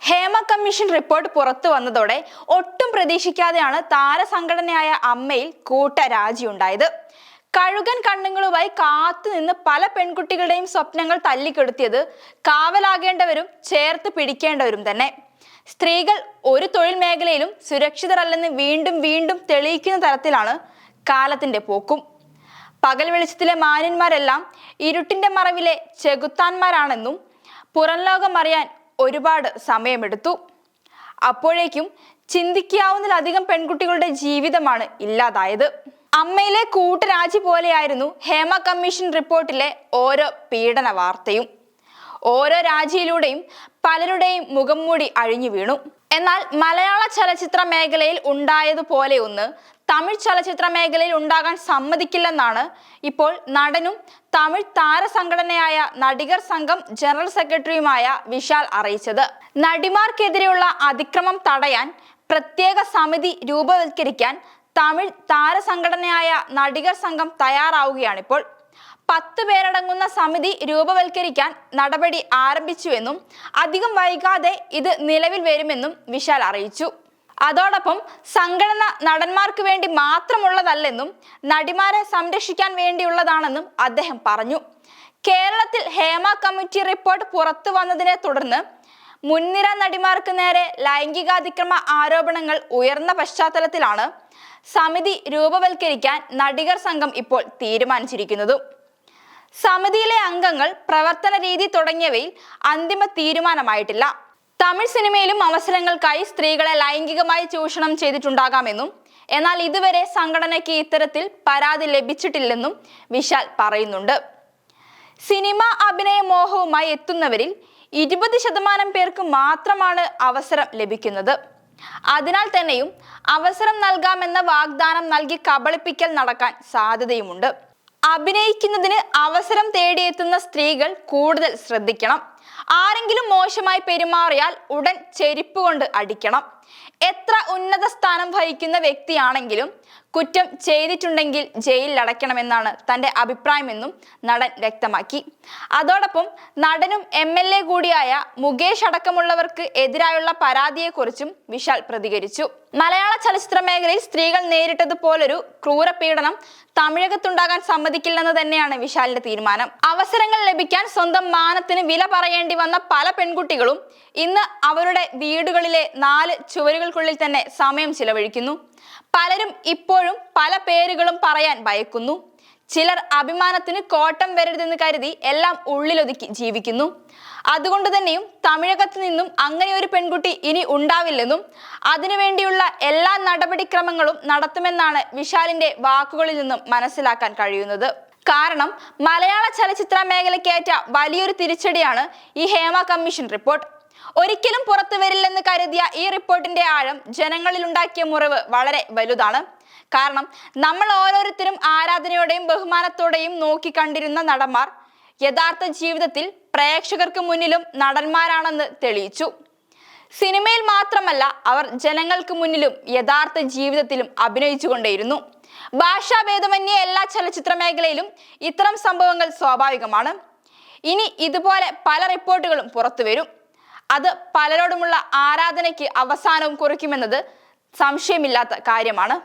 Hema commission report പുറത്തു വന്നതോടെ ഒട്ടും പ്രതീക്ഷിക്കാതെയാണ് താരസംഘടനയായ അമ്മയിൽ കൂട്ടരാജിയുണ്ടായത്. കഴുകൻ കണ്ണുകളുമായി കാത്തുനിന്ന് പല പെൺകുട്ടികളുടെയും സ്വപ്നങ്ങൾ തല്ലിക്കെടുത്തിയത് കാവലാകേണ്ടവരും ചേർത്ത് പിടിക്കേണ്ടവരും തന്നെ. സ്ത്രീകൾ ഒരു തൊഴിൽ മേഖലയിലും സുരക്ഷിതരല്ലെന്ന് വീണ്ടും വീണ്ടും തെളിയിക്കുന്ന തരത്തിലാണ് കാലത്തിന്റെ പോക്കും. പകൽ വെളിച്ചത്തിലെ മാന്യന്മാരെല്ലാം ഇരുട്ടിന്റെ മറവിലെ ചെകുത്താന്മാരാണെന്നും പുറം ലോകം അറിയാൻ ഒരുപാട് സമയമെടുത്തു. അപ്പോഴേക്കും ചിന്തിക്കാവുന്നതിലധികം പെൺകുട്ടികളുടെ ജീവിതമാണ് ഇല്ലാതായത്. അമ്മയിലെ കൂട്ടരാജി പോലെയായിരുന്നു ഹേമ കമ്മീഷൻ റിപ്പോർട്ടിലെ ഓരോ പീഡന വാർത്തയും. ഓരോ രാജിയിലൂടെയും പലരുടെയും മുഖം മൂടി അഴിഞ്ഞു വീണു. എന്നാൽ മലയാള ചലച്ചിത്ര മേഖലയിൽ ഉണ്ടായതുപോലെ ഒന്ന് തമിഴ് ചലച്ചിത്ര മേഖലയിൽ ഉണ്ടാകാൻ സമ്മതിക്കില്ലെന്നാണ് ഇപ്പോൾ നടനും തമിഴ് താരസംഘടനയായ നടികർ സംഘം ജനറൽ സെക്രട്ടറിയുമായ വിശാൽ അറിയിച്ചത്. നടിമാർക്കെതിരെയുള്ള അതിക്രമം തടയാൻ പ്രത്യേക സമിതി രൂപവത്കരിക്കാൻ തമിഴ് താരസംഘടനയായ നടികർ സംഘം തയ്യാറാവുകയാണിപ്പോൾ. 10 പേരടങ്ങുന്ന സമിതി രൂപവത്കരിക്കാൻ നടപടി ആരംഭിച്ചുവെന്നും അധികം വൈകാതെ ഇത് നിലവിൽ വരുമെന്നും വിശാൽ അറിയിച്ചു. അതോടൊപ്പം സംഘടന നടന്മാർക്ക് വേണ്ടി മാത്രമുള്ളതല്ലെന്നും നടിമാരെ സംരക്ഷിക്കാൻ വേണ്ടിയുള്ളതാണെന്നും അദ്ദേഹം പറഞ്ഞു. കേരളത്തിൽ ഹേമ കമ്മിറ്റി റിപ്പോർട്ട് പുറത്തു വന്നതിനെ തുടർന്ന് മുൻനിര നടിമാർക്ക് നേരെ ലൈംഗികാതിക്രമ ആരോപണങ്ങൾ ഉയർന്ന പശ്ചാത്തലത്തിലാണ് സമിതി രൂപവത്കരിക്കാൻ നടികർ സംഘം ഇപ്പോൾ തീരുമാനിച്ചിരിക്കുന്നത്. സമിതിയിലെ അംഗങ്ങൾ, പ്രവർത്തന രീതി തുടങ്ങിയവയിൽ അന്തിമ തീരുമാനമായിട്ടില്ല. തമിഴ് സിനിമയിലും അവസരങ്ങൾക്കായി സ്ത്രീകളെ ലൈംഗികമായി ചൂഷണം ചെയ്തിട്ടുണ്ടാകാമെന്നും എന്നാൽ ഇതുവരെ സംഘടനയ്ക്ക് ഇത്തരത്തിൽ പരാതി ലഭിച്ചിട്ടില്ലെന്നും വിശാൽ പറയുന്നുണ്ട്. സിനിമ അഭിനയ മോഹവുമായി എത്തുന്നവരിൽ 20% പേർക്ക് മാത്രമാണ് അവസരം ലഭിക്കുന്നത്. അതിനാൽ തന്നെയും അവസരം നൽകാമെന്ന വാഗ്ദാനം നൽകി കബളിപ്പിക്കൽ നടക്കാൻ സാധ്യതയുമുണ്ട്. അഭിനയിക്കുന്നതിന് അവസരം തേടിയെത്തുന്ന സ്ത്രീകൾ കൂടുതൽ ശ്രദ്ധിക്കണം. ആരെങ്കിലും മോശമായി പെരുമാറിയാൽ ഉടൻ ചെരുപ്പ് കൊണ്ട് അടിക്കണം. എത്ര ഉന്നത സ്ഥാനം വഹിക്കുന്ന വ്യക്തിയാണെങ്കിലും കുറ്റം ചെയ്തിട്ടുണ്ടെങ്കിൽ ജയിലിൽ അടയ്ക്കണമെന്നാണ് തന്റെ അഭിപ്രായമെന്നും നടൻ വ്യക്തമാക്കി. അതോടൊപ്പം നടനും MLA കൂടിയായ മുകേഷ് അടക്കമുള്ളവർക്ക് എതിരായുള്ള പരാതിയെക്കുറിച്ചും വിശാൽ പ്രതികരിച്ചു. മലയാള ചലച്ചിത്ര മേഖലയിൽ സ്ത്രീകൾ നേരിട്ടതുപോലൊരു ക്രൂരപീഡനം തമിഴകത്തുണ്ടാകാൻ സമ്മതിക്കില്ലെന്ന് തന്നെയാണ് വിശാലിന്റെ തീരുമാനം. അവസരങ്ങൾ ലഭിക്കാൻ സ്വന്തം മാനത്തിന് വില പറയേണ്ടി വന്ന പല പെൺകുട്ടികളും ഇന്ന് അവരുടെ വീടുകളിലെ 4 ചുവരുകൾക്കുള്ളിൽ തന്നെ സമയം ചിലവഴിക്കുന്നു. പലരും ഇപ്പോഴും പല പേരുകളും പറയാൻ ഭയക്കുന്നു. ചിലർ അഭിമാനത്തിന് കോട്ടം വരരുതെന്ന് കരുതി എല്ലാം ഉള്ളിലൊതുക്കി ജീവിക്കുന്നു. അതുകൊണ്ട് തന്നെയും തമിഴകത്ത് നിന്നും അങ്ങനെ ഒരു പെൺകുട്ടി ഇനി ഉണ്ടാവില്ലെന്നും അതിനുവേണ്ടിയുള്ള എല്ലാ നടപടിക്രമങ്ങളും നടത്തുമെന്നാണ് വിശാലിന്റെ വാക്കുകളിൽ നിന്നും മനസ്സിലാക്കാൻ കഴിയുന്നത്. കാരണം മലയാള ചലച്ചിത്ര മേഖലയ്ക്കേറ്റ വലിയൊരു തിരിച്ചടിയാണ് ഈ ഹേമ കമ്മീഷൻ റിപ്പോർട്ട്. ഒരിക്കലും പുറത്തു വരില്ലെന്ന് കരുതിയ ഈ റിപ്പോർട്ടിന്റെ ആഴം ജനങ്ങളിൽ ഉണ്ടാക്കിയ മുറിവ് വളരെ വലുതാണ്. കാരണം നമ്മൾ ഓരോരുത്തരും ആരാധനയോടെയും ബഹുമാനത്തോടെയും നോക്കിക്കണ്ടിരുന്ന നടന്മാർ യഥാർത്ഥ ജീവിതത്തിൽ പ്രേക്ഷകർക്ക് മുന്നിലും നടന്മാരാണെന്ന് തെളിയിച്ചു. സിനിമയിൽ മാത്രമല്ല, അവർ ജനങ്ങൾക്ക് മുന്നിലും യഥാർത്ഥ ജീവിതത്തിലും അഭിനയിച്ചുകൊണ്ടേയിരുന്നു. ഭാഷാഭേദമന്യേ എല്ലാ ചലച്ചിത്ര മേഖലയിലും ഇത്തരം സംഭവങ്ങൾ സ്വാഭാവികമാണ്. ഇനി ഇതുപോലെ പല റിപ്പോർട്ടുകളും പുറത്തു വരും. അത് പലരോടുമുള്ള ആരാധനയ്ക്ക് അവസാനവും കുറിക്കുമെന്നത് സംശയമില്ലാത്ത കാര്യമാണ്.